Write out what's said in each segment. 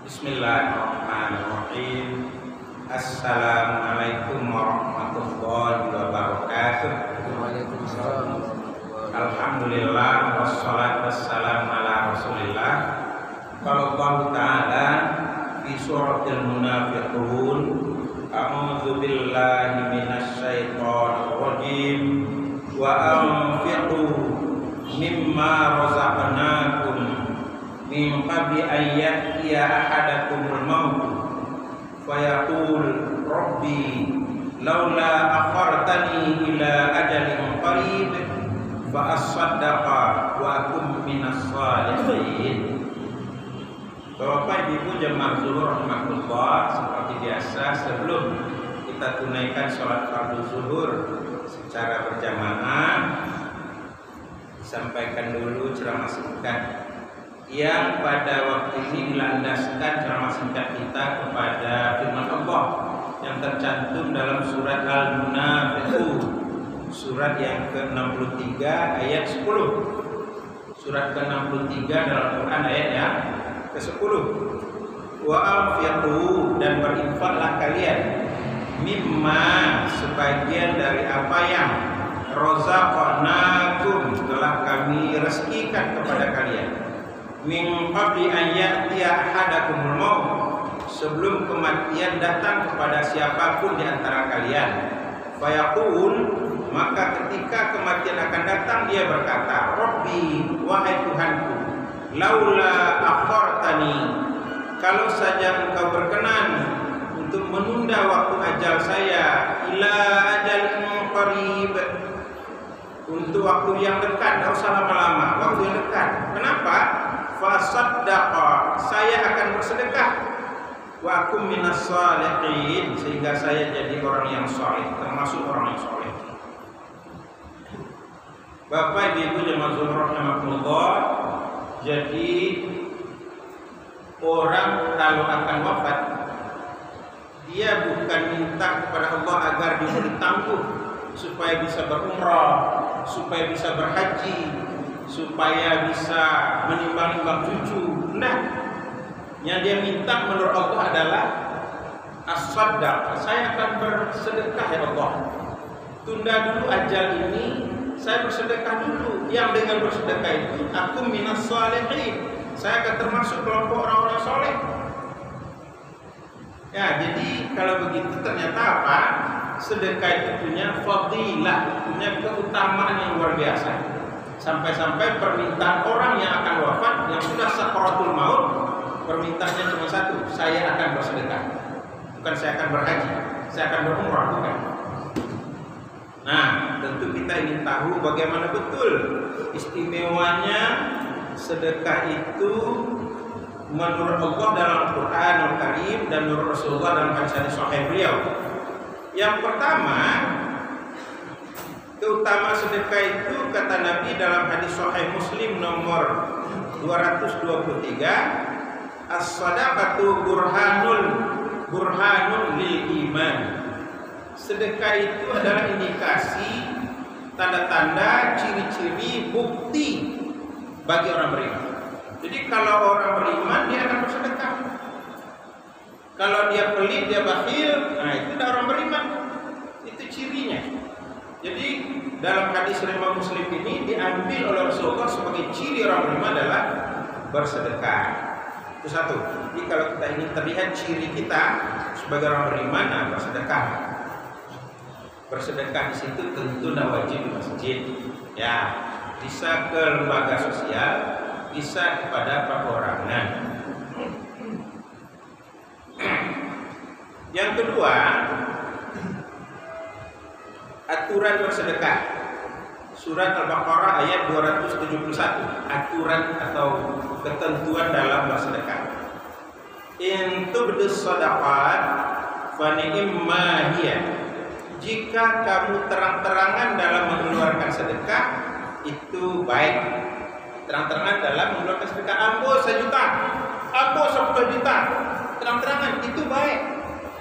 Bismillahirrahmanirrahim. Assalamualaikum warahmatullahi wabarakatuh. Waalaikumsalam. Alhamdulillah wassalatu wassalamu ala Rasulillah. Qala Allah Ta'ala fi suratil munafiqun, a'udzu billahi minasy syaithanir rajim. Wa anfiqu mimma razaqnakum min qabli an ya'tiya ahadakumul maut fayaqul rabbi laula akhartani ila ajalin qarib fa asaddaqa wa akum minas shalihin. Bapak Ibu jemaah zuhur rahmatullah, seperti biasa sebelum kita tunaikan sholat fardu zuhur secara berjamaah, sampaikan dulu ceramah singkat yang pada waktu ini dilandaskan ceramah singkat kita kepada firman Allah yang tercantum dalam surat Al-Munafiqun, surat yang ke-63 ayat 10. Surat ke-63 dalam Quran ayat yang ke-10. Wa anfiqu, dan berinfaklah kalian mimma, sebagian dari apa yang razaqnakum, telah kami rezekikan kepada kalian, min qabli an ya'tiya ahadakumul maut, sebelum kematian datang kepada siapapun di antara kalian. Fayaqul, maka ketika kematian akan datang dia berkata, Rabbi, wahai Tuhanku, laula akhartani, kalau saja engkau berkenan untuk menunda waktu ajal saya, ila ajalin qarib, untuk waktu yang dekat, tidak usah lama-lama, waktu yang dekat. Kenapa? Fasaddaqa, saya akan bersedekah, wa akum minas shalihin, sehingga saya jadi orang yang saleh, termasuk orang yang saleh. Bapak Ibu jemaah zuhur rahimakumullah, jadi orang kalau akan wafat, dia bukan minta kepada Allah agar diberi tangguh supaya bisa berumrah, supaya bisa berhaji, supaya bisa menimbang-nimbang cucu. Nah, yang dia minta menurut Allah adalah as-saddaq, saya akan bersedekah ya Allah, tunda dulu ajal ini, saya bersedekah dulu. Yang dengan bersedekah itu aku minas shalihin, saya akan termasuk kelompok orang-orang soleh. Ya, jadi kalau begitu ternyata apa? Sedekah itu punya fadilah, punya keutamaan yang luar biasa. Sampai-sampai permintaan orang yang akan wafat, yang sudah sakaratul maut, permintaannya cuma satu, saya akan bersedekah. Bukan saya akan berhaji, saya akan berumrah, bukan. Nah, tentu kita ingin tahu bagaimana betul istimewanya sedekah itu menurut Allah dalam Al-Quranul Karim dan menurut Rasulullah dalam hadis sahih beliau. Yang pertama, keutamaan sedekah itu kata Nabi dalam hadis sahih Muslim nomor 223, as-shadaqatu burhanun lil iman. Sedekah itu adalah indikasi, tanda-tanda, ciri-ciri, bukti bagi orang beriman. Jadi kalau orang beriman, dia akan bersedekah. Kalau dia pelit, dia bakhil, nah itu dah orang beriman. Itu cirinya. Jadi dalam hadis riwayat Muslim ini diambil oleh Rasulullah sebagai ciri orang beriman adalah bersedekah. Itu satu. Jadi kalau kita ingin terlihat ciri kita sebagai orang beriman, nah bersedekah. Bersedekah di situ tentu tidak wajib di masjid. Ya, bisa ke lembaga sosial, bisa kepada perorangan. Yang kedua, aturan bersedekah. Surat Al-Baqarah ayat 271, aturan atau ketentuan dalam bersedekah. In tubdus shadaqat fa ni'ma hiya. Jika kamu terang-terangan dalam mengeluarkan sedekah, itu baik. Terang-terangan dalam mengeluarkan sedekah, ambo 1 juta, ambo 10 juta, terang-terangan, itu baik.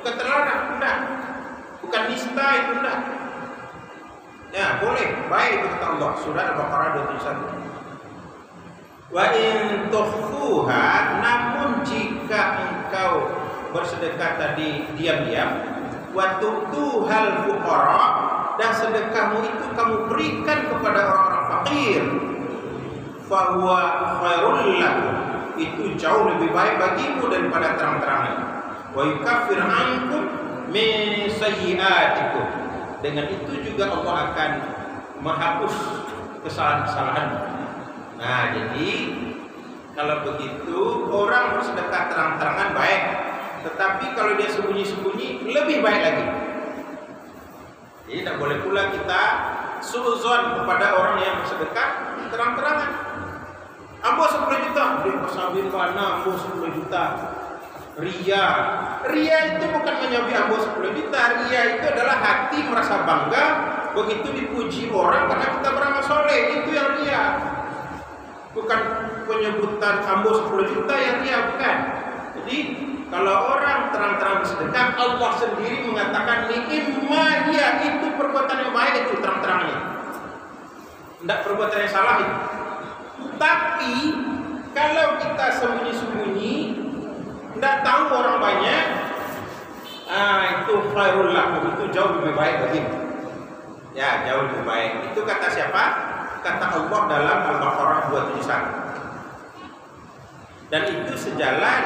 Bukan terlarang, enggak. Bukan nista, itu enggak. Ya, boleh, baik itu kata Allah. Surah Al-Baqarah 271. Wa in tukhfuha, namun jika engkau bersedekah tadi diam-diam, wa tu'tuhal fuqara, dan sedekahmu itu kamu berikan kepada orang-orang fakir, fa huwa khairul lakum, itu jauh lebih baik bagimu daripada terang-terangan. Wa yukaffir ankum min sayyi'atikum, dengan itu juga Allah akan menghapus kesalahan-kesalahan. Nah, jadi kalau begitu orang bersedekah terang-terangan baik, tetapi kalau dia sembunyi-sembunyi lebih baik lagi. Jadi tidak boleh pula kita suudzon kepada orang yang bersedekah terang-terangan. Ambo 10 juta, dia pasabin mana ambo 10 juta. Ria itu bukan menyabi ambo 10 juta. Ria itu adalah hati merasa bangga begitu dipuji orang karena kita beramal soleh, itu yang ria. Bukan penyebutan ambo 10 juta yang ria, bukan. Jadi kalau orang terang-terang bersedekah, Allah sendiri mengatakan ni'imma hiya, itu perbuatan yang baik, itu terang-terangnya. Tidak perbuatan yang salah itu. Tapi kalau kita sembunyi-sembunyi, tidak tahu orang banyak, itu khairul lakum, itu jauh lebih baik bagimu. Ya, jauh lebih baik. Itu kata siapa? Kata Allah dalam Al-Baqarah 271. Dan itu sejalan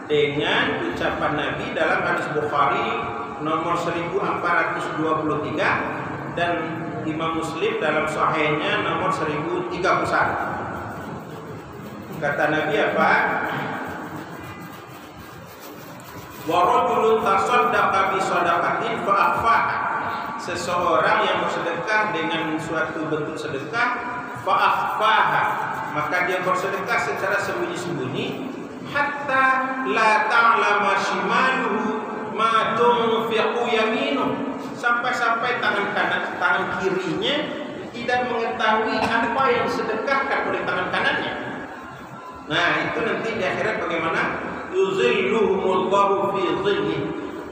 dengan ucapan Nabi dalam hadis Bukhari nomor 1423 dan Imam Muslim dalam Sahihnya nomor 1031. Kata Nabi apa? Wa rajulun tasaddaqa bi shadaqatin fa akhfaha. Seseorang yang bersedekah dengan suatu bentuk sedekah, fa akhfaha, maka dia bersedekah secara sembunyi-sembunyi, hatta la ta'lama shimaluhu ma tunfiqu yaminuh, sampai-sampai tangan kirinya tidak mengetahui apa yang disedekahkan oleh tangan kanannya. Nah, itu nanti di akhirat bagaimana? Yuzilluhumullahu fi dhilli,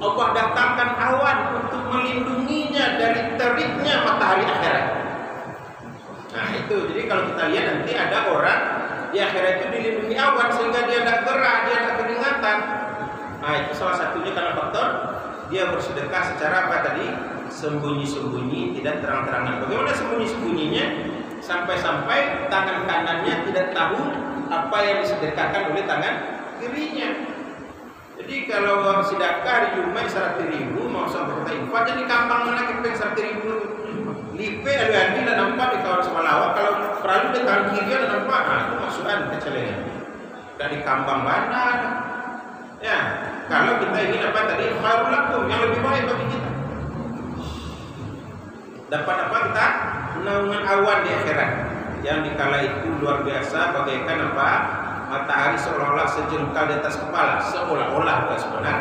Allah datangkan awan untuk melindunginya dari teriknya matahari akhirat. Nah, itu jadi kalau kita lihat nanti ada orang di akhirat itu dilindungi awan sehingga dia tidak gerah, dia tidak keringatan. Nah, itu salah satunya karena faktor dia bersedekah secara apa tadi? Sembunyi-sembunyi, tidak terang-terangan. Bagaimana sembunyi-sembunyinya? Sampai-sampai tangan kanannya tidak tahu apa yang disedekahkan oleh tangan kirinya. Jadi kalau orang sedekah hari Jumat 100.000 mau sampai kota infak, jadi kampang mana kita 100.000 lipe ada tidak nampak di kawan Semalawa. Kalau perahu di tangan kiri ada nampak, itu masukan kecelengan. Dari kampang mana? Ya, kalau kita ingin apa tadi? Khairul lakum, yang lebih baik bagi kita. Dapat apa kita? Naungan awan di akhirat yang dikala itu luar biasa, bagaikan apa? Matahari seolah-olah sejengkal di atas kepala, seolah-olah sebenarnya.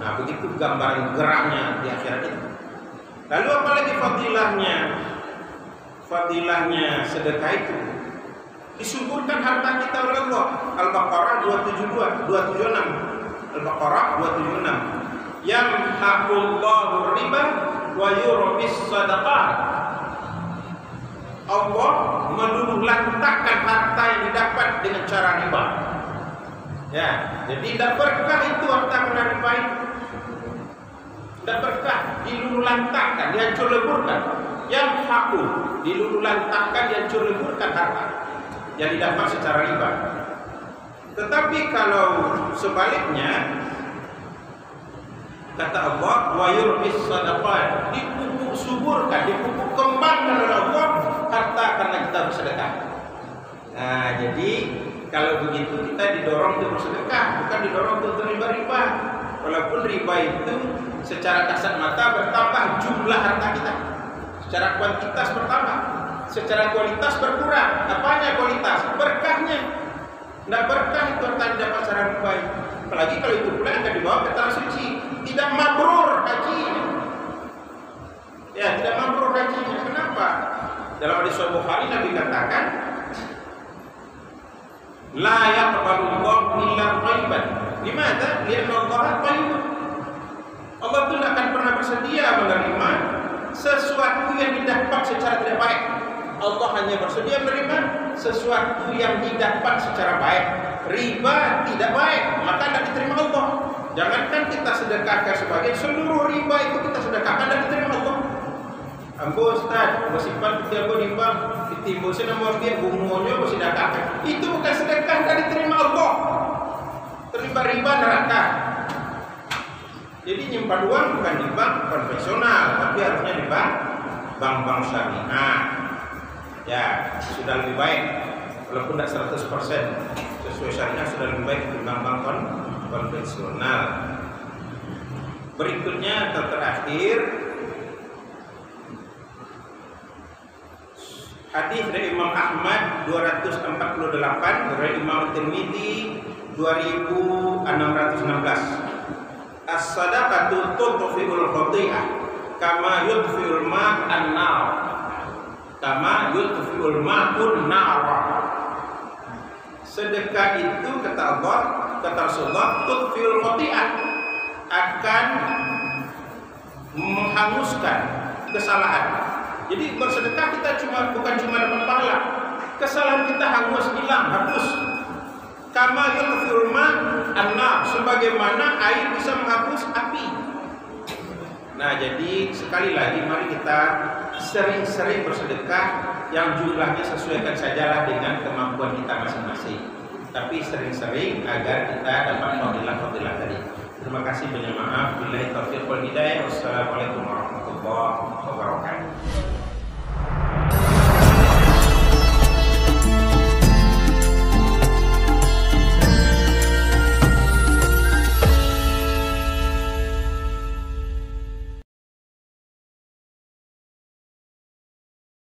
Nah, begitu gambaran geraknya di akhirat itu. Lalu apalagi fadilahnya? Fadilahnya sedekah itu disuburkan harta kita oleh Allah. Al-Baqarah 276. Al-Baqarah 276. Yamhaqullahu riba wa yurbis sadaqah. Allah meluluh lantakkan harta yang didapat dengan cara riba. Ya, jadi tidak berkah itu harta karena riba itu. Tidak berkah, diluluh lantakkan, dihancur leburkan. Yang haku, diluluh lantakkan, dihancur leburkan harta yang didapat secara riba. Tetapi kalau sebaliknya, kata Allah, wa yurbis sadaqat, dipupuk suburkan, dipupuk kembangkan oleh Allah harta karena kita bersedekah. Nah, jadi kalau begitu kita didorong untuk bersedekah, bukan didorong untuk riba-riba. Walaupun riba itu secara kasat mata bertambah jumlah harta kita, secara kuantitas bertambah, secara kualitas berkurang. Apanya kualitas? Berkahnya. Tidak berkah itu harta yang dapat secara riba. Apalagi kalau itu pula akan dibawa ke tanah suci, tidak mabrur hajinya. Ya, tidak mabrur hajinya. Kenapa? Dalam hadis Sahih Bukhari Nabi katakan, la yaqbalu Allah illa thayyiban. Gimana? Lianna Allah thayyib. Allah itu tidak akan pernah bersedia menerima sesuatu yang didapat secara tidak baik. Allah hanya bersedia menerima sesuatu yang didapat secara baik. Riba tidak baik, maka tidak diterima Allah. Jangankan kita sedekahkan sebagian, seluruh riba itu kita sedekahkan dan diterima Allah. Ambo Ustaz, bersifat kita di bank, ditimbul nama dia bungonya bersedekahkan. Itu bukan sedekah dan diterima Allah. Terlibat riba neraka. Jadi nyimpan uang bukan di bank konvensional, tapi harusnya di bank syariah. Ya, sudah lebih baik. Walaupun tidak 100% sesuai syariah, sudah lebih baik ketimbang bank konvensional. Berikutnya atau terakhir, hadis dari Imam Ahmad 248, dari Imam Tirmidzi 2616. As-sadaqatu tudfi'ul khati'ah kama yudfi'ul ma'an nar. Kama yudfi'ul ma'un nar. Sedekah itu kata Allah, kata Rasulullah, tudfi'ul khati'ah, akan menghanguskan kesalahan. Jadi bersedekah kita bukan cuma dapat pahala, kesalahan kita hangus, hilang, hapus. Kama yudfi'ul ma'an nar, sebagaimana air bisa menghapus api. Nah, jadi sekali lagi mari kita sering-sering bersedekah, yang jumlahnya sesuaikan sajalah dengan kemampuan kita masing-masing. Tapi sering-sering agar kita dapat fadilah-fadilah tadi. Terima kasih, banyak maaf. Billahi taufiq wal hidayah. Wassalamualaikum warahmatullahi wabarakatuh.